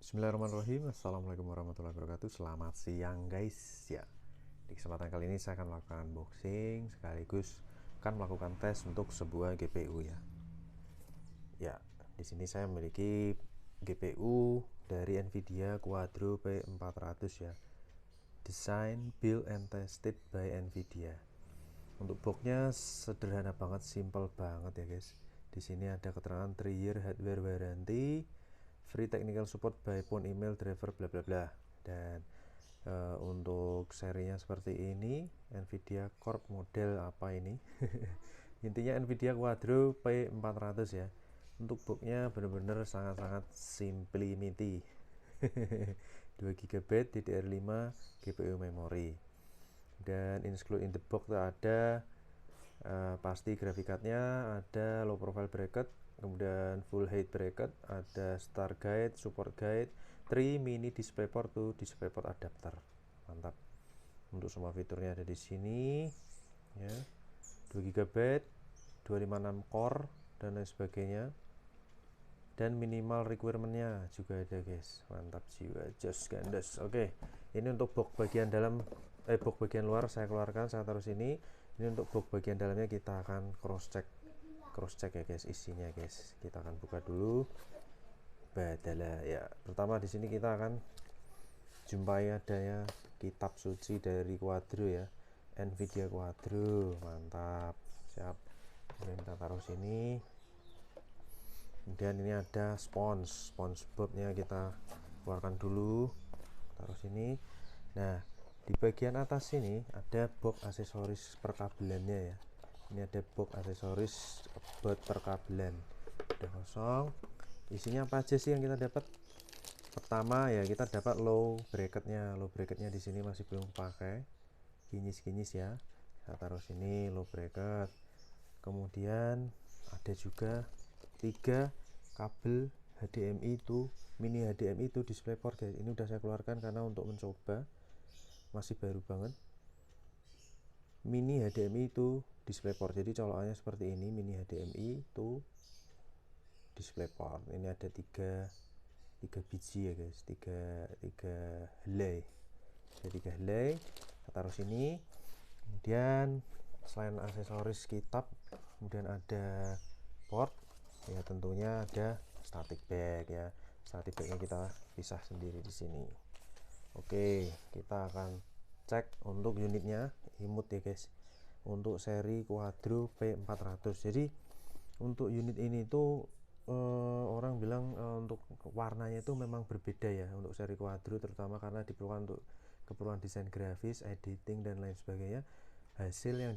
Bismillahirrahmanirrahim. Assalamualaikum warahmatullahi wabarakatuh. Selamat siang guys. Ya, di kesempatan kali ini saya akan melakukan unboxing sekaligus akan melakukan tes untuk sebuah GPU ya. Ya, di sini saya memiliki GPU dari Nvidia Quadro P400 ya. Design, build and tested by Nvidia. Untuk boxnya sederhana banget, simple banget ya guys. Di sini ada keterangan 3 year hardware warranty, free technical support by phone, email, driver, bla bla bla. Dan untuk serinya seperti ini, Nvidia Corp model apa ini? Intinya Nvidia Quadro P400 ya. Untuk boxnya benar-benar sangat-sangat simplicity. 2 GB DDR5 GPU memori. Dan include in the box ada pasti graphic cardnya, ada low profile bracket, kemudian full height bracket, ada start guide, support guide, 3 mini DisplayPort to DisplayPort adapter. Mantap. Untuk semua fiturnya ada di sini ya. 2 GB, 256 core dan lain sebagainya. Dan minimal requirementnya juga ada guys. Mantap jiwa, just gandes. Oke, ini untuk box bagian dalam, box bagian luar saya keluarkan, saya taruh sini. Ini untuk box bagian dalamnya kita akan cross check ya guys, isinya guys. Kita akan buka dulu. Badalah ya. Pertama di sini kita akan jumpai adanya kitab suci dari Quadro ya. Nvidia Quadro, mantap. Siap. Ini kita taruh sini. Kemudian ini ada SpongeBobnya kita keluarkan dulu, taruh sini. Nah, di bagian atas sini ada box aksesoris perkabelannya ya. Ini ada box aksesoris buat perkabelan. Udah kosong. Isinya apa aja sih yang kita dapat? Pertama ya, kita dapat low bracketnya. Low bracketnya di sini masih belum pakai, kinyis ya. Saya taruh sini low bracket. Kemudian ada juga 3 kabel HDMI itu, mini HDMI itu DisplayPort guys. Ini udah saya keluarkan karena untuk mencoba, masih baru banget. Mini HDMI itu DisplayPort, jadi colokannya seperti ini. Mini HDMI itu DisplayPort. Ini ada 3 biji ya guys, 3 helai. Ada 3 helai, kita taruh sini. Kemudian selain aksesoris kitab, kemudian ada port ya, tentunya ada static bag ya. Static bagnya kita pisah sendiri di sini. Oke, kita akan cek untuk unitnya, imut ya guys, untuk seri Quadro P400. Jadi untuk unit ini tuh orang bilang untuk warnanya itu memang berbeda ya untuk seri Quadro, terutama karena diperlukan untuk keperluan desain grafis, editing dan lain sebagainya. Hasil yang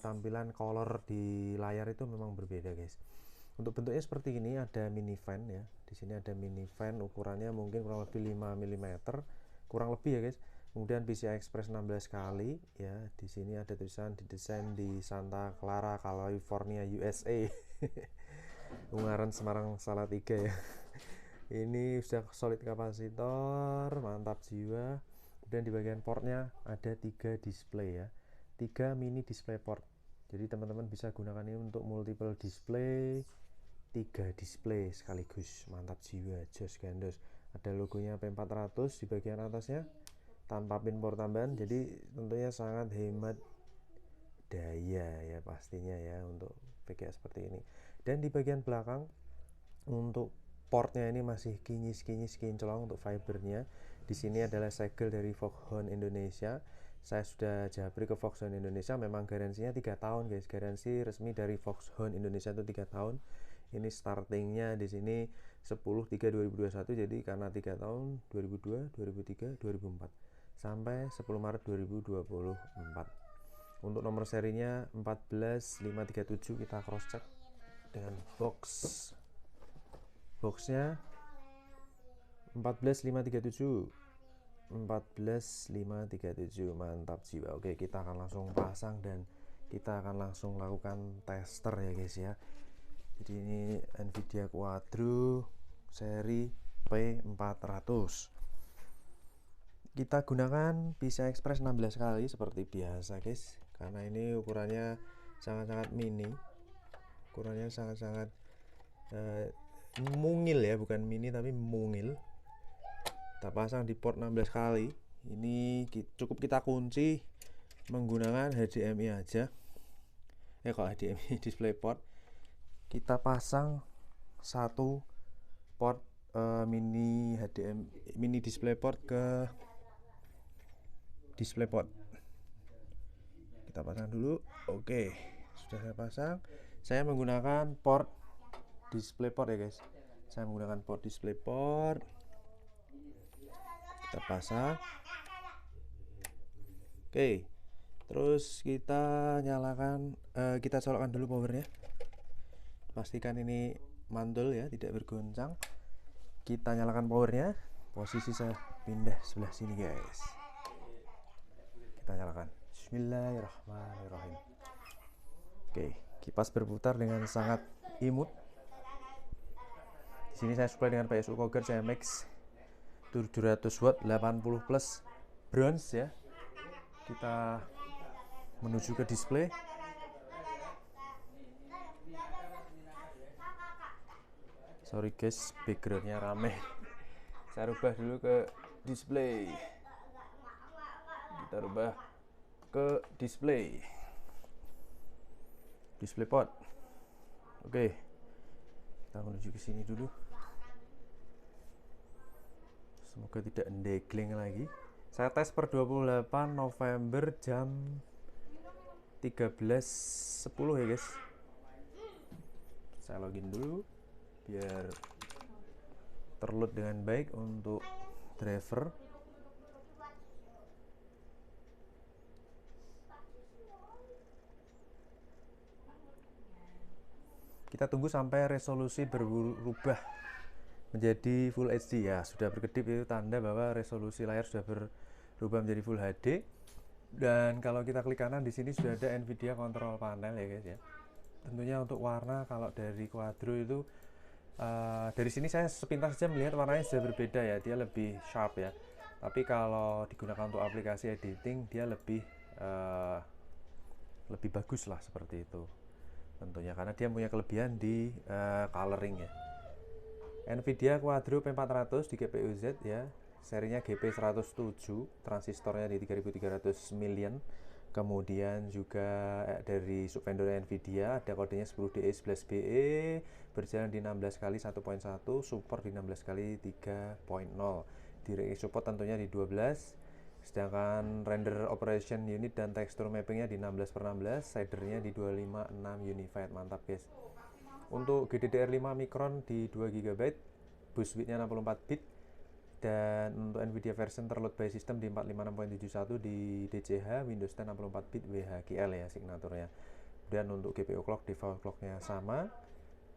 tampilan color di layar itu memang berbeda guys. Untuk bentuknya seperti ini, ada mini fan ya. Di sini ada mini fan, ukurannya mungkin kurang lebih 5 mm, kurang lebih ya guys. Kemudian PCI Express 16 kali ya. Di sini ada tulisan didesain di Santa Clara, California, USA. Ungaran, Semarang, Salatiga ya. Ini sudah solid kapasitor, mantap jiwa. Kemudian di bagian portnya ada 3 display ya, 3 mini display port. Jadi teman-teman bisa gunakan ini untuk multiple display, 3 display sekaligus. Mantap jiwa, jos gandos. Ada logonya P400 di bagian atasnya tanpa pin port tambahan, jadi tentunya sangat hemat daya ya pastinya ya untuk PGA seperti ini. Dan di bagian belakang untuk portnya ini masih kinclong untuk fibernya. Di sini adalah segel dari Foxconn Indonesia. Saya sudah japri ke Foxconn Indonesia, memang garansinya 3 tahun guys. Garansi resmi dari Foxconn Indonesia itu 3 tahun. Ini startingnya di sini 10/3/2021, jadi karena 3 tahun 2002, 2003, 2004 sampai 10 Maret 2024. Untuk nomor serinya 14537, kita cross check dengan boxnya 14537, 14537, mantap jiwa. Oke, kita akan langsung pasang dan kita akan langsung lakukan tester ya guys ya. Jadi ini Nvidia Quadro seri P400. Kita gunakan PCI Express 16 kali seperti biasa guys, karena ini ukurannya sangat-sangat mini. Ukurannya sangat-sangat mungil ya, bukan mini tapi mungil. Kita pasang di port 16 kali. Ini cukup kita kunci menggunakan HDMI aja. Kalau HDMI DisplayPort, kita pasang satu port mini HDMI mini DisplayPort ke DisplayPort. Kita pasang dulu. Oke, sudah saya pasang. Saya menggunakan port DisplayPort ya guys. Saya menggunakan port DisplayPort. Kita pasang. Oke, terus kita nyalakan, kita colokkan dulu powernya. Pastikan ini mantul ya, tidak bergoncang. Kita nyalakan powernya. Posisi saya pindah sebelah sini guys. Kita nyalakan. Bismillahirrahmanirrahim. Oke, kipas berputar dengan sangat imut. Di sini saya supply dengan PSU Cougar CMX 700 watt 80 plus bronze ya. Kita menuju ke display. Sorry guys, backgroundnya rame. Saya rubah dulu ke display. Kita rubah ke display. DisplayPort. Oke. Kita menuju ke sini dulu. Semoga tidak endegling lagi. Saya tes per 28 November jam 13.10 ya guys. Saya login dulu biar terload dengan baik untuk driver. Kita tunggu sampai resolusi berubah menjadi Full HD ya. Sudah berkedip itu tanda bahwa resolusi layar sudah berubah menjadi Full HD. Dan kalau kita klik kanan di sini sudah ada Nvidia Control Panel ya guys ya. Tentunya untuk warna kalau dari Quadro itu dari sini saya sepintas saja melihat warnanya sudah berbeda ya. Dia lebih sharp ya. Tapi kalau digunakan untuk aplikasi editing dia lebih bagus lah seperti itu. Tentunya karena dia punya kelebihan di coloring ya. Nvidia Quadro P400 di GPU Z ya, serinya GP107, transistornya di 3300 million. Kemudian juga dari subvendor Nvidia ada kodenya 10DE11BE, berjalan di 16 kali 1.1, support di 16 kali 3.0. Direct support tentunya di 12. Sedangkan render operation unit dan texture mappingnya di 16/16, shadernya di 256 unified. Mantap guys. Untuk GDDR5 Micron di 2 GB, bus widthnya 64 bit, dan untuk Nvidia version terload by system di 456.71 di DCH, Windows 10 64 bit WHGL ya signaturnya. Dan untuk GPU clock default clocknya sama,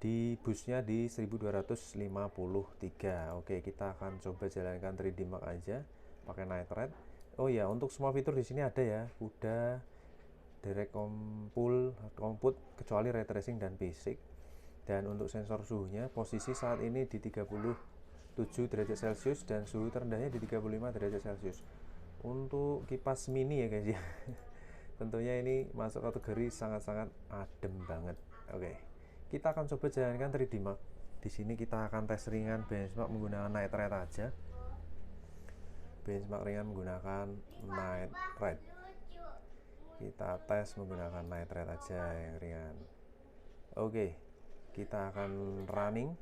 di busnya di 1253. Oke, kita akan coba jalankan 3D Mark aja pakai Night Red. Oh ya, untuk semua fitur di sini ada ya, udah direct compute kecuali ray tracing dan basic. Dan untuk sensor suhunya, posisi saat ini di 37 derajat Celcius dan suhu terendahnya di 35 derajat Celcius. Untuk kipas mini ya guys ya. Tentunya ini masuk kategori sangat-sangat adem banget. Oke. Kita akan coba jalankan 3D Mark. Di sini kita akan tes ringan benchmark menggunakan Night Red aja. Benchmark ringan menggunakan Night Red. Kita tes menggunakan Night Red aja yang ringan. Oke, kita akan running.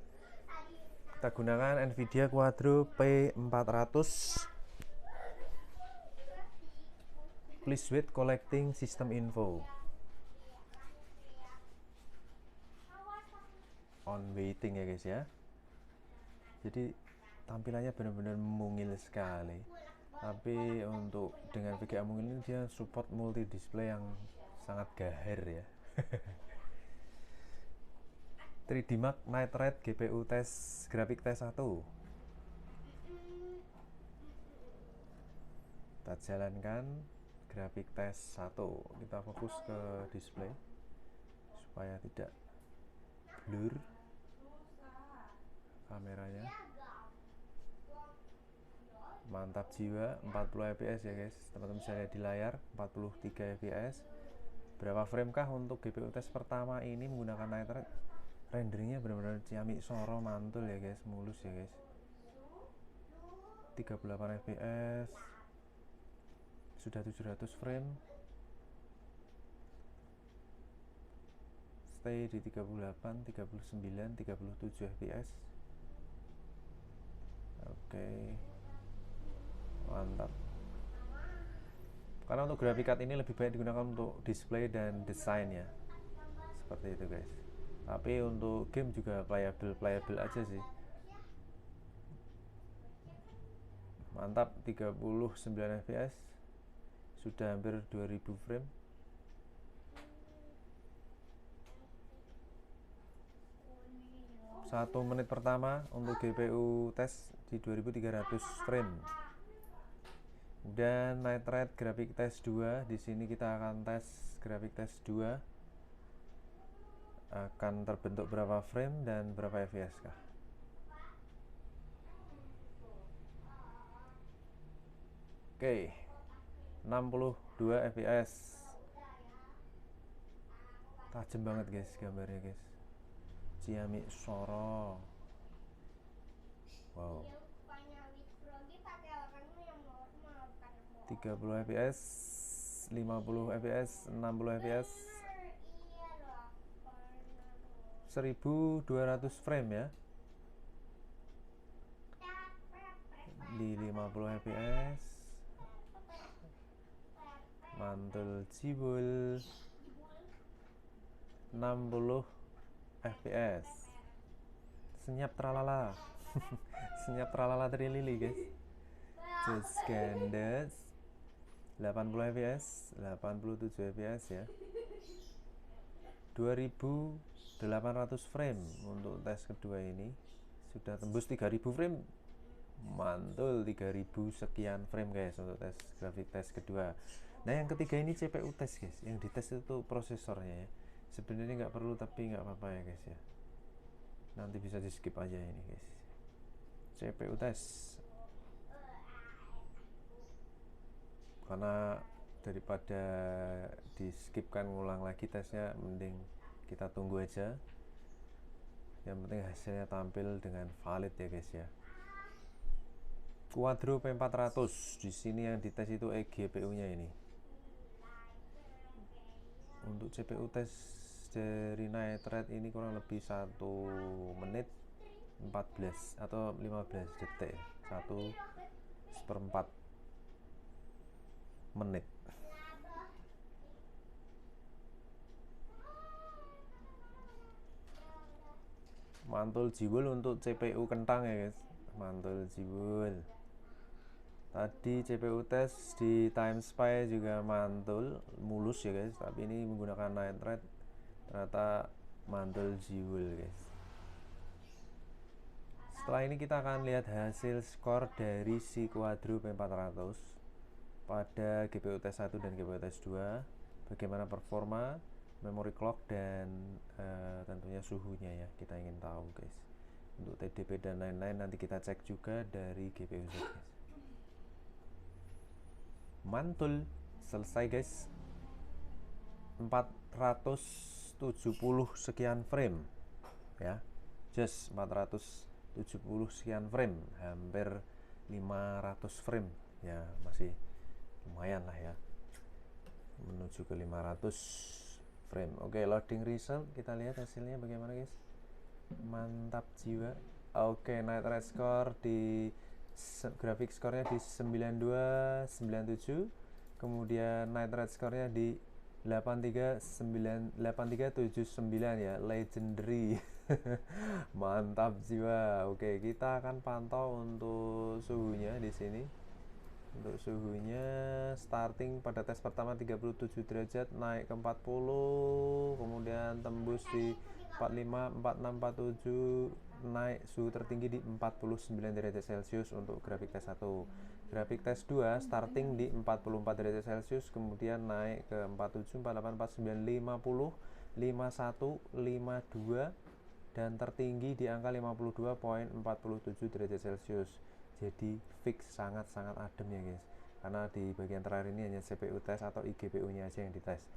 Kita gunakan Nvidia Quadro P400. Please wait collecting system info. On waiting ya guys ya. Jadi tampilannya benar-benar mungil sekali. Tapi untuk dengan VGA mungil ini dia support multi display yang sangat gahir ya. 3D Mark Night Red GPU test grafik test 1. Kita jalankan grafik test 1. Kita fokus ke display supaya tidak blur kameranya. Mantap jiwa, 40 fps ya guys. Teman-teman bisa lihat di layar 43 fps. Berapa frame kah untuk GPU test pertama ini menggunakan Night Red? Renderingnya benar-benar ciamik soro mantul ya guys, mulus ya guys. 38 fps, sudah 700 frame, stay di 38, 39, 37 fps. Oke, mantap. Karena untuk graphic card ini lebih baik digunakan untuk display dan desain ya, seperti itu guys. Tapi untuk game juga playable aja sih. Mantap, 39 fps, sudah hampir 2000 frame. Satu menit pertama untuk GPU tes di 2300 frame. Dan night rate graphic test 2, di sini kita akan tes graphic test 2 akan terbentuk berapa frame dan berapa fps kah. Oke, 62 fps, tajam banget guys gambarnya guys. Ciamik Soro, wow. 30 fps, 50 fps, 60 fps, 1200 frame ya. Di 50 fps, mantul jibul, 60 fps, senyap tralala. Senyap tralala trilili guys. Just gandes, 80 fps, 87 fps ya. 2800 frame untuk tes kedua ini, sudah tembus 3000 frame. Mantul, 3000 sekian frame guys untuk tes grafik tes kedua. Nah yang ketiga ini CPU tes guys, yang dites itu prosesornya ya. Sebenarnya nggak perlu tapi nggak apa-apa ya guys ya, nanti bisa di skip aja ini guys. CPU tes, karena daripada di skipkan ngulang lagi tesnya, mending kita tunggu aja. Yang penting hasilnya tampil dengan valid ya guys ya. Quadro P400, di sini yang dites itu eGPU-nya ini. Untuk CPU tes dari night rate ini kurang lebih 1 menit 14 atau 15 detik, 1/4 menit. Mantul jiwul untuk CPU kentang ya guys, mantul jiwul. Tadi CPU tes di TimeSpy juga mantul mulus ya guys, tapi ini menggunakan night rate ternyata mantul jiwul guys. Setelah ini kita akan lihat hasil skor dari si Quadro P400 pada GPU tes 1 dan GPU tes 2, bagaimana performa, memory clock, dan tentunya suhunya ya, kita ingin tahu guys. Untuk TDP dan lain-lain nanti kita cek juga dari GPU Z guys. Mantul, selesai guys, 470 sekian frame ya, just 470 sekian frame, hampir 500 frame ya, masih lumayan lah ya, menuju ke 500 frame. Oke, loading result, kita lihat hasilnya bagaimana guys. Mantap jiwa. Oke, night rate score di grafik skornya di 9297, kemudian night rate skornya di 8379 ya, legendary. Mantap jiwa. Oke, kita akan pantau untuk suhunya di sini. Untuk suhunya starting pada tes pertama 37 derajat, naik ke 40, kemudian tembus di 45, 46, 47, naik suhu tertinggi di 49 derajat Celcius untuk grafik tes 1. Grafik tes 2 starting di 44 derajat Celcius, kemudian naik ke 47, 48, 49, 50, 51, 52, dan tertinggi di angka 52,47 derajat Celcius. Jadi fix sangat-sangat adem ya guys, karena di bagian terakhir ini hanya CPU tes atau iGPU nya aja yang dites.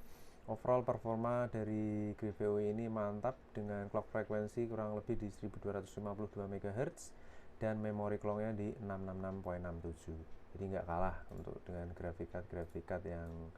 Overall performa dari GPU ini mantap dengan clock frekuensi kurang lebih di 1252 MHz dan memory clocknya di 666.67, jadi nggak kalah untuk dengan grafikat yang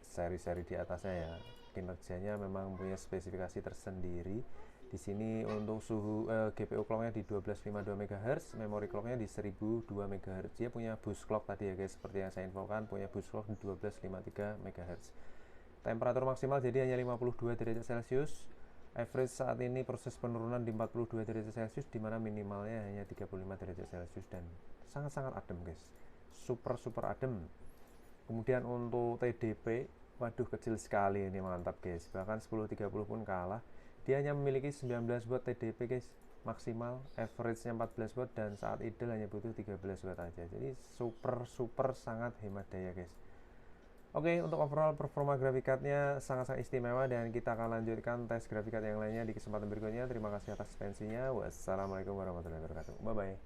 seri-seri di atasnya ya. Kinerjanya memang punya spesifikasi tersendiri. Di sini untuk suhu GPU clocknya di 1252 MHz, memory clocknya di 1002 MHz. Dia punya boost clock tadi ya guys, seperti yang saya infokan, punya boost clock di 1253 MHz. Temperatur maksimal jadi hanya 52 derajat Celcius. Average saat ini proses penurunan di 42 derajat Celcius, dimana minimalnya hanya 35 derajat Celcius, dan sangat-sangat adem guys, super adem. Kemudian untuk TDP, waduh kecil sekali ini, mantap guys, bahkan 1030 pun kalah. Dia hanya memiliki 19 watt TDP guys, maksimal, average nya 14 watt, dan saat idle hanya butuh 13 watt aja. Jadi super sangat hemat daya guys. Oke, untuk overall performa graphic cardnya sangat-sangat istimewa, dan kita akan lanjutkan tes graphic card yang lainnya di kesempatan berikutnya. Terima kasih atas atensinya. Wassalamualaikum warahmatullahi wabarakatuh. Bye bye.